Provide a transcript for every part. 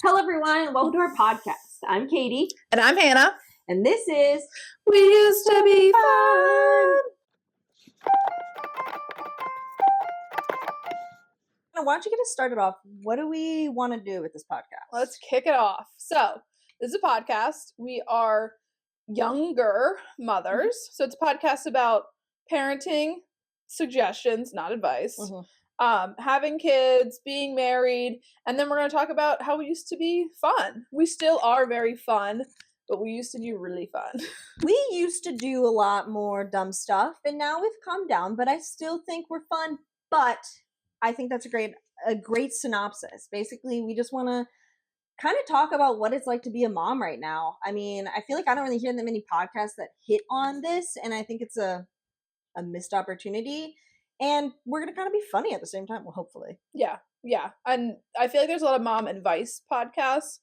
Hello, everyone, and welcome to our podcast. I'm Katie. And I'm Hannah. And this is We Used to Be Fun. Now, why don't you get us started off? What do we want to do with this podcast? Let's kick it off. So, this is a podcast. We are younger mothers. So, it's a podcast about parenting, suggestions, not advice, having kids, being married, and then we're going to talk about how we used to be fun. We still are very fun, but we used to be really fun. We used to do a lot more dumb stuff, and now we've calmed down, but I still think we're fun. But I think that's a great synopsis. Basically, we just want to kind of talk about what it's like to be a mom right now. I mean, I feel like I don't really hear that many podcasts that hit on this, and I think it's a missed opportunity. And we're going to kind of be funny at the same time, well, hopefully. Yeah. And I feel like there's a lot of mom advice podcasts.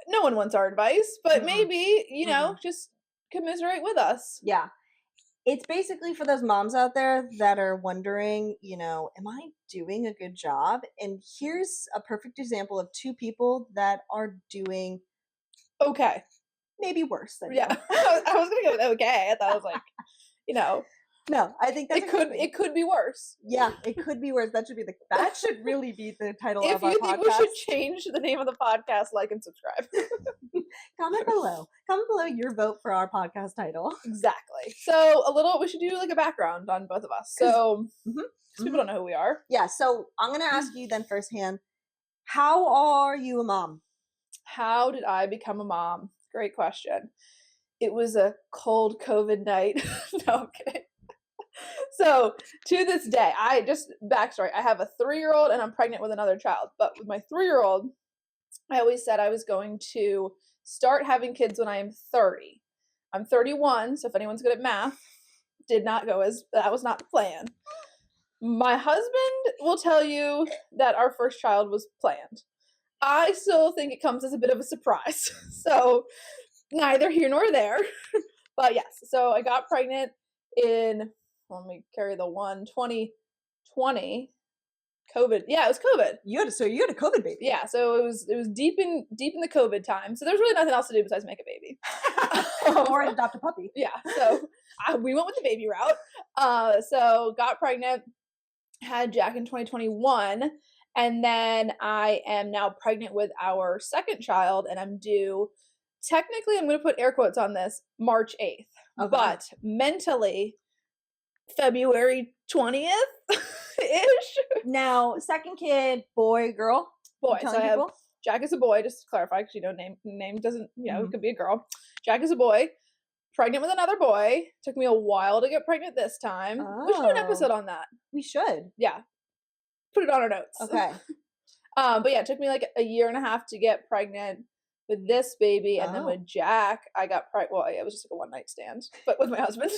No one wants our advice, but maybe, just commiserate with us. Yeah. It's basically for those moms out there that are wondering, am I doing a good job? And here's a perfect example of two people that are doing okay. Maybe worse than you. I was going to go with okay. I thought I was like, No, I think that's it could be worse. Yeah, it could be worse. That should really be the title of our podcast. If you think we should change the name of the podcast, like and subscribe. Comment below your vote for our podcast title. Exactly. So we should do like a background on both of us. So people don't know who we are. Yeah, so I'm going to ask you then firsthand, how are you a mom? How did I become a mom? Great question. It was a cold COVID night. No, I'm kidding. So to this day, backstory, I have a 3-year-old and I'm pregnant with another child. But with my 3-year-old, I always said I was going to start having kids when I am 30. I'm 31, so if anyone's good at math, that was not the plan. My husband will tell you that our first child was planned. I still think it comes as a bit of a surprise. So neither here nor there. But yes, so I got pregnant in, let me carry the 2020. COVID. Yeah, it was COVID. You had a COVID baby. Yeah, so it was deep in the COVID time. So there's really nothing else to do besides make a baby. Or adopt a puppy. Yeah, so we went with the baby route. So got pregnant, had Jack in 2021, and then I am now pregnant with our second child, and I'm due, technically, I'm going to put air quotes on this, March 8th. Okay. But mentally, February 20th-ish. Now, second kid, boy, girl? Boy. So I have Jack is a boy, just to clarify, because name doesn't, it could be a girl. Jack is a boy. Pregnant with another boy. Took me a while to get pregnant this time. Oh. We should do an episode on that. We should. Yeah. Put it on our notes. Okay. But yeah, it took me like a year and a half to get pregnant with this baby, and then with Jack, I got pregnant. Well, it was just like a one-night stand, but with my husband.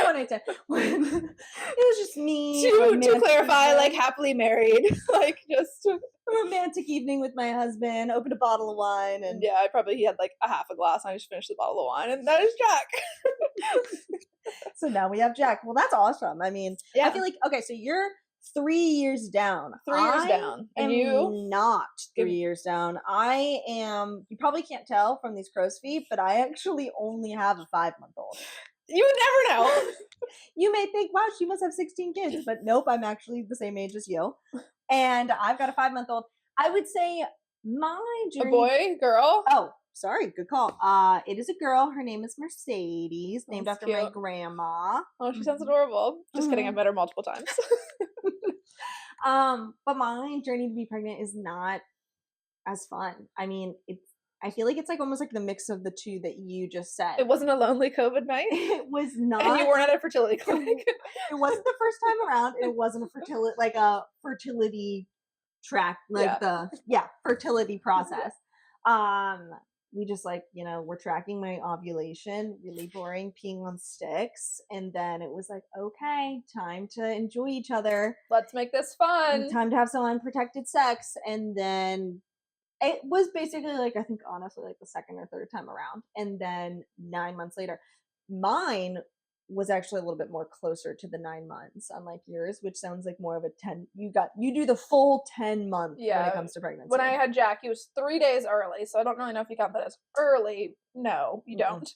One night stand. It was just me. To clarify, like happily married, like just a romantic evening with my husband. Opened a bottle of wine, and yeah, he had like a half a glass, and I just finished the bottle of wine, and that is Jack. So now we have Jack. Well, that's awesome. I mean, yeah. I feel like so you're 3 years down. 3 years down. And you? Not 3 years down. I am, you probably can't tell from these crow's feet, but I actually only have a 5-month-old. You would never know. You may think, wow, she must have 16 kids. But nope, I'm actually the same age as you. And I've got a 5-month-old. I would say my journey. A boy, girl? Oh, sorry. Good call. It is a girl. Her name is Mercedes, named after my grandma. Oh, she sounds adorable. Just kidding. I've met her multiple times. But my journey to be pregnant is not as fun. I mean, I feel like it's like almost like the mix of the two that you just said. It wasn't a lonely COVID night? It was not. And you weren't at a fertility clinic? It wasn't the first time around. It wasn't a fertility track, fertility process. We just we're tracking my ovulation, really boring, peeing on sticks. And then it was like, okay, time to enjoy each other. Let's make this fun. Time to have some unprotected sex. And then it was basically I think honestly the second or third time around. And then 9 months later, mine was actually a little bit more closer to the 9 months, unlike yours, which sounds like more of a 10. You do the full 10-month when it comes to pregnancy. When I had Jack, he was 3 days early, so I don't really know if you count that as early. No, you don't.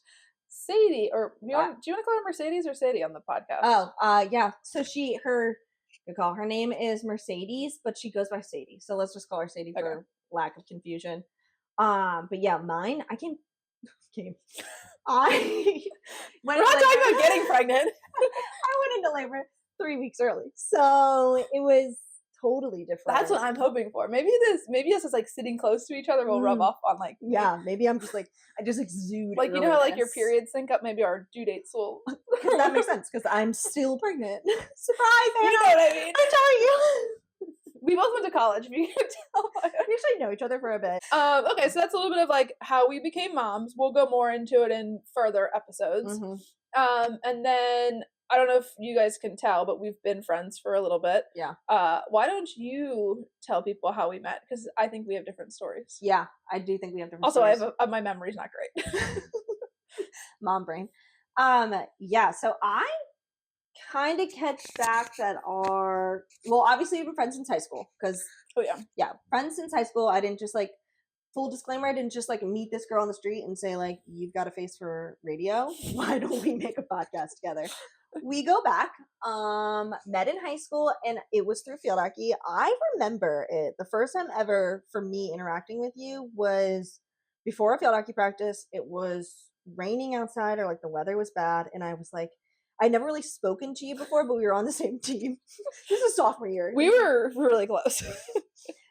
Sadie, or do you want to call her Mercedes or Sadie on the podcast? Oh, yeah. So her name is Mercedes, but she goes by Sadie. So let's just call her Sadie for lack of confusion. But yeah, mine, I came. We're not talking about getting pregnant. I went into labor 3 weeks early, so it was totally different. That's what I'm hoping for. Maybe us is like sitting close to each other will rub off on like maybe I'm just like I just exude like you know how like your periods sync up. Maybe our due dates will. That makes sense because I'm still pregnant. Surprise! You know what I mean? I'm telling you. We both went to college, if you can tell. We actually know each other for a bit. Okay, so that's a little bit of like how we became moms. We'll go more into it in further episodes. And then I don't know if you guys can tell, but we've been friends for a little bit. Yeah. Why don't you tell people how we met? Because I think we have different stories. Yeah, I do think we have different also, stories. my memory's not great. Mom brain. Yeah, so I kind of catch back that obviously we've been friends since high school because friends since high school. I didn't just like full disclaimer, I didn't just like meet this girl on the street and say like, you've got a face for radio, why don't we make a podcast together? We go back, met in high school, and it was through field hockey. I remember it, the first time ever for me interacting with you was before a field hockey practice. It was raining outside, or like the weather was bad, and I was like, I'd never really spoken to you before, but we were on the same team. This is sophomore year. We were really close.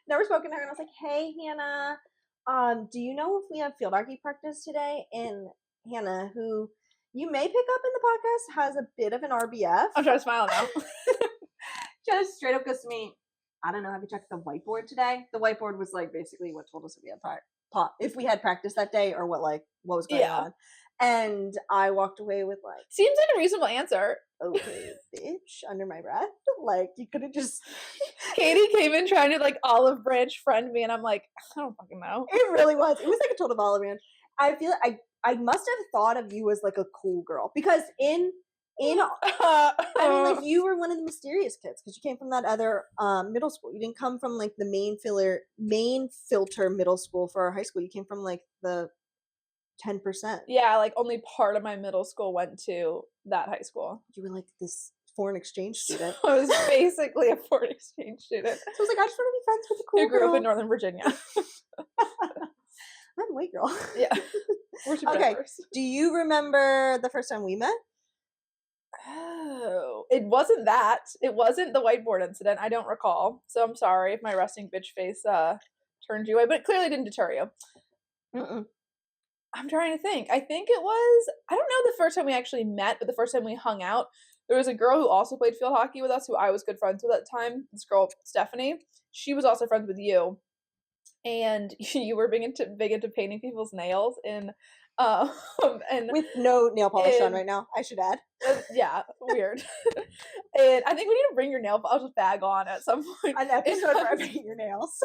Never spoken to her, and I was like, hey, Hannah, do you know if we have field hockey practice today? And Hannah, who you may pick up in the podcast, has a bit of an RBF. I'm trying to smile now. Just straight up goes to me, I don't know, have you checked the whiteboard today? The whiteboard was like basically what told us if we had practice that day or what was going on. And I walked away with like, seems like a reasonable answer. Okay, bitch, under my breath. Like, you could have just. Katie came in trying to like olive branch friend me, and I'm like, I don't fucking know. It really was. It was like a total olive branch. I feel like I must have thought of you as like a cool girl because I mean, like you were one of the mysterious kids because you came from that other middle school. You didn't come from like the main filter middle school for our high school. You came from like the 10%. Yeah, like only part of my middle school went to that high school. You were like this foreign exchange student. I was basically a foreign exchange student. So I was like, I just want to be friends with a cool girl. Who grew up in Northern Virginia. I'm a white girl. Yeah. We're super diverse. Do you remember the first time we met? Oh, it wasn't that. It wasn't the whiteboard incident. I don't recall. So I'm sorry if my resting bitch face turned you away, but it clearly didn't deter you. I'm trying to think. I think it was, I don't know the first time we actually met, but the first time we hung out, there was a girl who also played field hockey with us, who I was good friends with at the time. This girl, Stephanie. She was also friends with you. And you were big into painting people's nails and with no nail polish on right now, I should add. Yeah, weird. And I think we need to bring your nail polish bag on at some point. An episode where I paint your nails.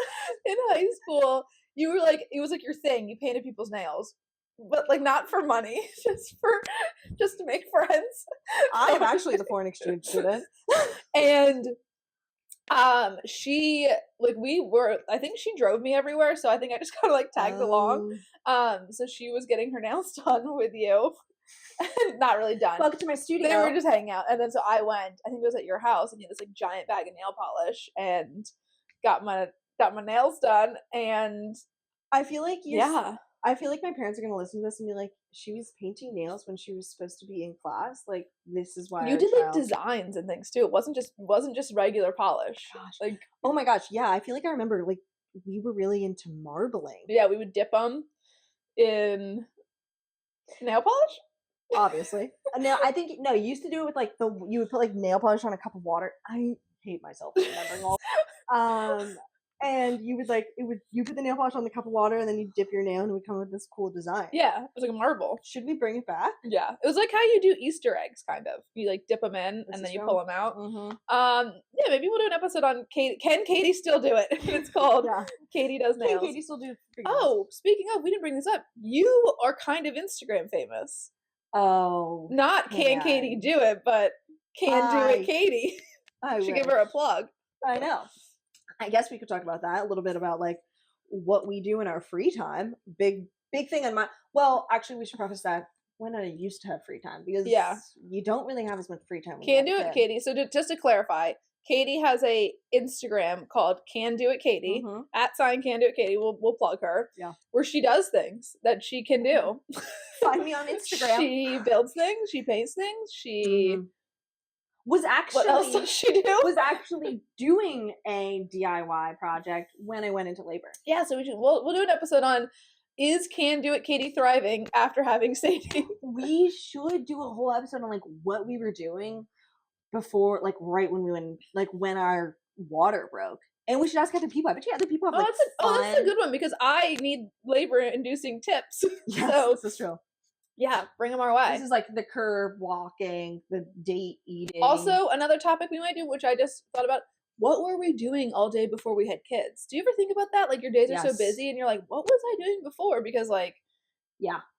In high school, you were like, it was like your thing. You painted people's nails. But like not for money, just to make friends. I am actually the foreign exchange student. And she like I think she drove me everywhere, so I think I just kind of like tagged along. So she was getting her nails done with you. Not really done. Welcome to my studio. They were just hanging out, and then so I went. I think it was at your house, and you had this like giant bag of nail polish, and got my nails done. And I feel like I feel like my parents are gonna listen to this and be like, she was painting nails when she was supposed to be in class. Like, this is why you did like designs and things too. It wasn't just regular polish. Gosh. Like, oh my gosh, yeah. I feel like I remember like we were really into marbling. Yeah, we would dip them in nail polish. Obviously, now I think you used to do it with like you would put like nail polish on a cup of water. I hate myself for remembering all. And you would you put the nail polish on the cup of water and then you dip your nail and it would come with this cool design. Yeah, it was like a marble. Should we bring it back? Yeah, it was like how you do Easter eggs, kind of. You like dip them in and then you pull them out. Yeah, maybe we'll do an episode on Katie. Can Katie still do it? It's called Katie Does Nails. Can Katie still do? Oh, speaking of, we didn't bring this up. You are kind of Instagram famous. Oh, Not can Katie do it, but can do it Katie. I Should wish. give her a plug. I know. I guess we could talk about that a little bit, about like what we do in our free time. Big thing on my, well, actually we should preface that when I used to have free time, because you don't really have as much free time when Can you do have a it kid. Katie. So just to clarify, Katie has a Instagram called Can Do It Katie, @ Can Do It Katie. We'll plug her. Yeah. Where she does things that she can do. Find me on Instagram. She builds things. She paints things. She was actually, what else does she do? Was actually doing a DIY project when I went into labor. Yeah, so we'll do an episode on, is Can Do It Katie thriving after having Sadie? We should do a whole episode on like what we were doing before, like right when we went, like when our water broke. And we should ask other people. I bet you other people have like that's a good one, because I need labor-inducing tips. Yes, so this is true. Yeah, bring them our way. This is like the curb walking, the date eating. Also, another topic we might do, which I just thought about, what were we doing all day before we had kids? Do you ever think about that? Like, your days are so busy and you're like, what was I doing before? Because like,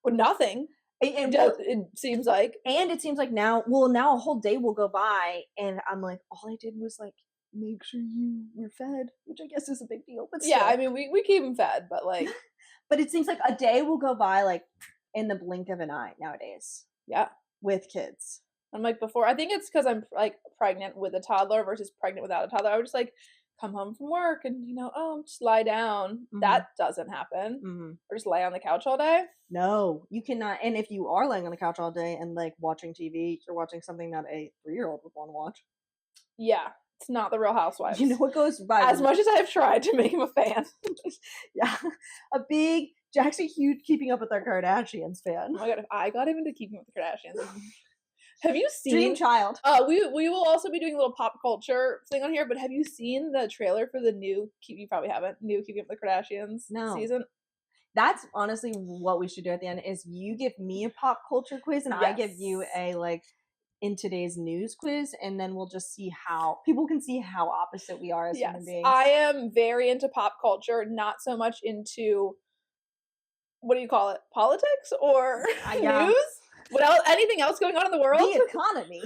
nothing. And it seems like. And it seems like now a whole day will go by and I'm like, all I did was like make sure you were fed, which I guess is a big deal. But still. Yeah, I mean, we keep them fed, but like. But it seems like a day will go by like in the blink of an eye nowadays. Yeah. With kids. I'm like, before, I think it's because I'm like pregnant with a toddler versus pregnant without a toddler. I would just like come home from work and, just lie down. That doesn't happen. Or just lay on the couch all day. No, you cannot. And if you are laying on the couch all day and like watching TV, you're watching something that a 3-year-old would want to watch. Yeah. It's not the Real Housewives. You know what goes by? As much as I have tried to make him a fan. Yeah. Jack's a huge Keeping Up with Our Kardashians fan. Oh my god, if I got him into Keeping Up with the Kardashians. Have you seen Dream Child? We will also be doing a little pop culture thing on here, but have you seen the trailer for the new you probably haven't, new Keeping Up with the Kardashians season? That's honestly what we should do at the end, is you give me a pop culture quiz and I give you a like in today's news quiz, and then we'll just see how people can see how opposite we are as human beings. I am very into pop culture, not so much into, what do you call it, politics or news? What else? Anything else going on in the world? The economy.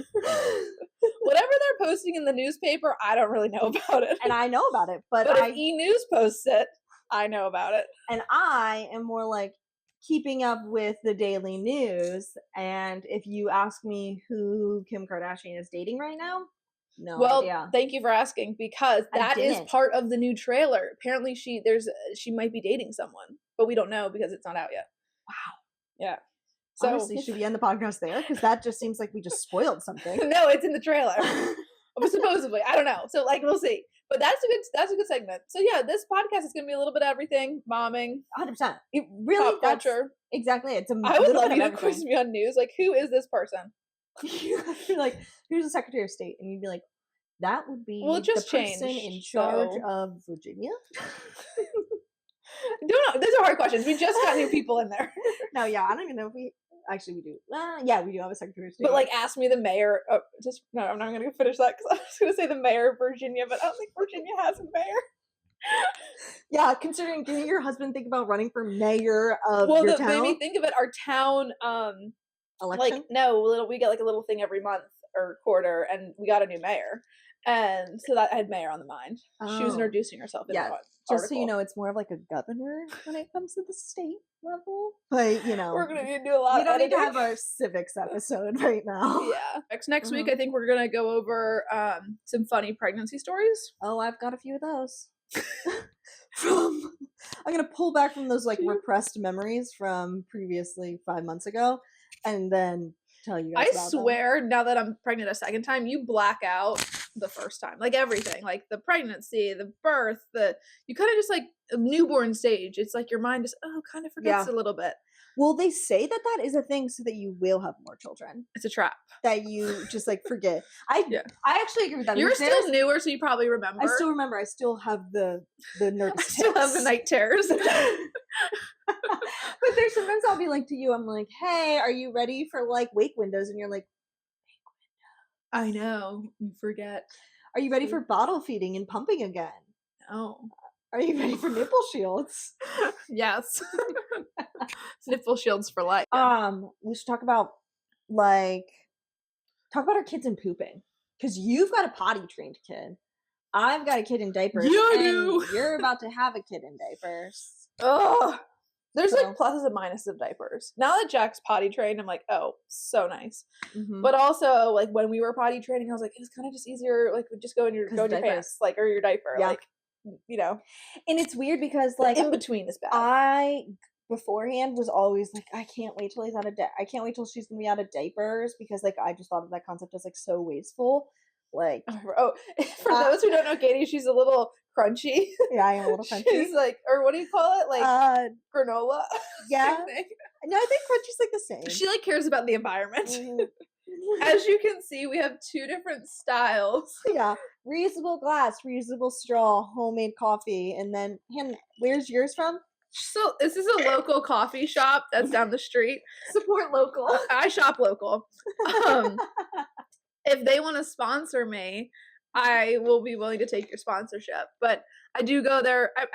Whatever they're posting in the newspaper, I don't really know about it. And I know about it, but if E-News posts it, I know about it. And I am more like keeping up with the daily news. And if you ask me who Kim Kardashian is dating right now, no idea. Thank you for asking, because that is part of the new trailer. Apparently she might be dating someone, but we don't know because it's not out yet. Wow. Yeah. So honestly, should we end the podcast there? Because that just seems like we just spoiled something. No, it's in the trailer. Supposedly. I don't know. So like, we'll see. But that's a good segment. So yeah, this podcast is going to be a little bit of everything. Momming. 100%. It really, pop culture. Exactly. It's I would love you to quiz me on news. Like, who is this person? You're like, who's the Secretary of State? And you'd be like, that would be the person in charge of Virginia. Don't know. Those are hard questions. We just got new people in there. No, yeah, I don't even know if we do. Yeah, we do have a Secretary of State. But like, ask me the mayor. No, I'm not going to finish that because I was going to say the mayor of Virginia, but I don't think Virginia has a mayor. Yeah, considering, didn't your husband think about running for mayor of your town? Made me think of it. Our town, election. Like, no, we get like a little thing every month or quarter, and we got a new mayor. And so that I had mayor on the mind. She was introducing herself in the article. Just so you know, it's more of like a governor when it comes to the state level. But we're gonna need to do a lot. We don't need to have our civics episode right now. Yeah. Next week, I think we're gonna go over some funny pregnancy stories. Oh, I've got a few of those. I'm gonna pull back from those like repressed memories from previously 5 months ago, and then tell you guys about them. I swear, now that I'm pregnant a second time, you black out the first time, like everything, like the pregnancy, the birth, you kind of just like a newborn stage. It's like your mind just kind of forgets a little bit. Well, they say that is a thing so that you will have more children. It's a trap that you just like forget. I actually agree with that. You're still newer, so you probably remember. I still remember. I still have the nervous. I still have the night terrors. But there's sometimes I'll be like to you, I'm like, hey, are you ready for like wake windows? And you're like, I know, you forget. Are you ready for bottle feeding and pumping again? No. Are you ready for nipple shields? Yes. Nipple shields for life. We should talk about like, talk about our kids and pooping. Because you've got a potty trained kid. I've got a kid in diapers. Yeah, I and do. You're about to have a kid in diapers. Ugh. There's So- like pluses and minuses of diapers. Now that Jack's potty trained, I'm like, oh, so nice. Mhm. But also, like when we were potty training, I was like, it was kind of just easier. Like, just go in your diapers. pants, like, or your diaper, Yeah. like, you know. And it's weird because like in between is bad. I beforehand was always like, I can't wait till he's out of I can't wait till she's gonna be out of diapers, because like I just thought of that concept as like so wasteful. Like, oh, for those who don't know Katie, she's a little crunchy. Yeah, I am a little crunchy. She's like, or what do you call it? Like granola. Yeah. No, I think crunchy's like the same. She like cares about the environment. Mm-hmm. As you can see, we have two different styles. Yeah, reusable glass, reusable straw, homemade coffee, and then where's yours from? So this is a local coffee shop that's down the street. Support local. I shop local. If they want to sponsor me, I will be willing to take your sponsorship. But I do go there. I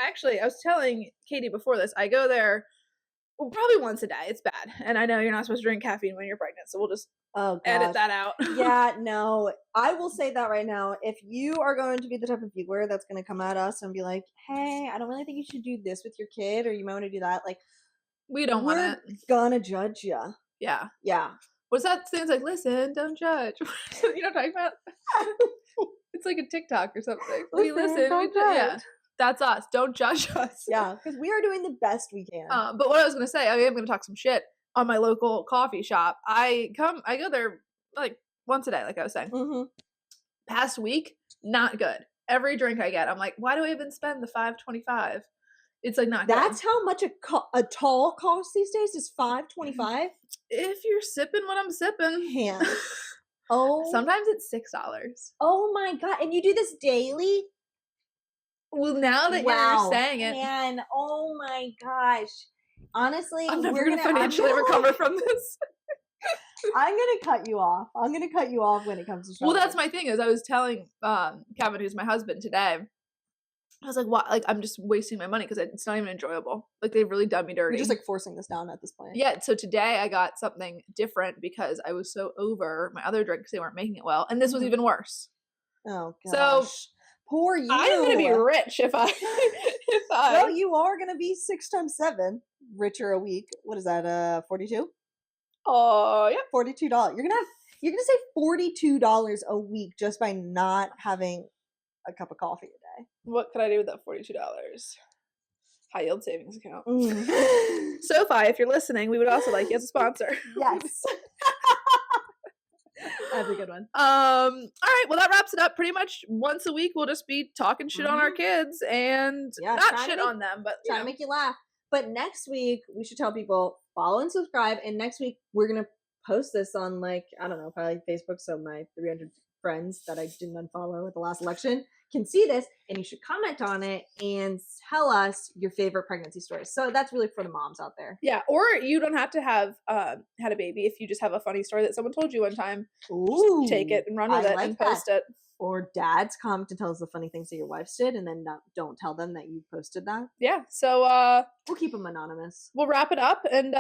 was telling Katie before this, I go there probably once a day. It's bad. And I know you're not supposed to drink caffeine when you're pregnant, so we'll just edit that out. Yeah, no. I will say that right now. If you are going to be the type of viewer that's going to come at us and be like, hey, I don't really think you should do this with your kid, or you might want to do that, like, we don't want it. We're gonna judge you. Yeah. Yeah. What's that thing? It's like, listen, don't judge. You know what I'm talking about? It's like a TikTok or something. We listen. Yeah. That's us. Don't judge us. Yeah, because we are doing the best we can. But what I was going to say, I am going to talk some shit on my local coffee shop. I go there like once a day, like I was saying. Mm-hmm. Past week, not good. Every drink I get, I'm like, why do I even spend the $5.25? It's like not That's good. how much a tall costs these days, is $5.25. If you're sipping what I'm sipping. Yeah. Oh. Sometimes it's $6. Oh my God. And you do this daily? Well, now that you're saying it. Man, oh my gosh. Honestly, I'm never going to financially recover from this. I'm going to cut you off. I'm going to cut you off when it comes to shopping. Well, that's my thing, is I was telling Kevin, who's my husband, today, I was like, "What? Like, I'm just wasting my money because it's not even enjoyable. Like, they've really done me dirty." You're just like forcing this down at this point. Yeah. So today I got something different because I was so over my other drink because they weren't making it well, and this was even worse. Oh gosh. So poor you. I'm gonna be rich if I. Well, you are gonna be 6 times 7 richer a week. What is that? 42. Oh yeah, $42. You're gonna save $42 a week just by not having a cup of coffee a day. What could I do with that $42? High yield savings account. SoFi, if you're listening, we would also like you as a sponsor. Yes. That's a good one. All right, well that wraps it up. Pretty much once a week we'll just be talking shit on our kids and not shit on them, but trying to make you laugh. But next week we should tell people follow and subscribe, and next week we're gonna post this on, like, I don't know, probably Facebook, so my 300 friends that I didn't unfollow at the last election can see this, and you should comment on it and tell us your favorite pregnancy stories. So that's really for the moms out there. Yeah, or you don't have to have had a baby. If you just have a funny story that someone told you one time, just take it and run with it and post it. Or dads come to tell us the funny things that your wives did, and then don't tell them that you posted that. Yeah, so we'll keep them anonymous. We'll wrap it up, and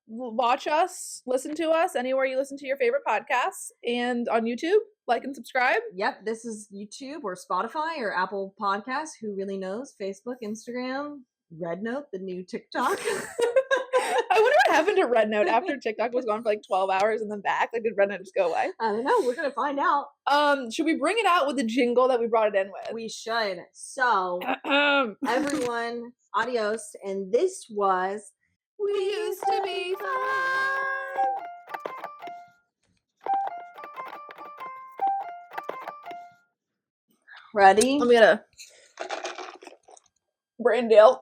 watch us, listen to us anywhere you listen to your favorite podcasts, and on YouTube, like and subscribe. Yep, this is YouTube or Spotify or Apple Podcasts. Who really knows? Facebook, Instagram, Red Note, the new TikTok. I wonder what happened to Red Note after TikTok was gone for like 12 hours and then back. Like, did Red Note just go away? I don't know. We're gonna find out. Should we bring it out with the jingle that we brought it in with? We should. So, everyone, adios. And this was We Used to Be Fun. Ready? Let me get a Brandale.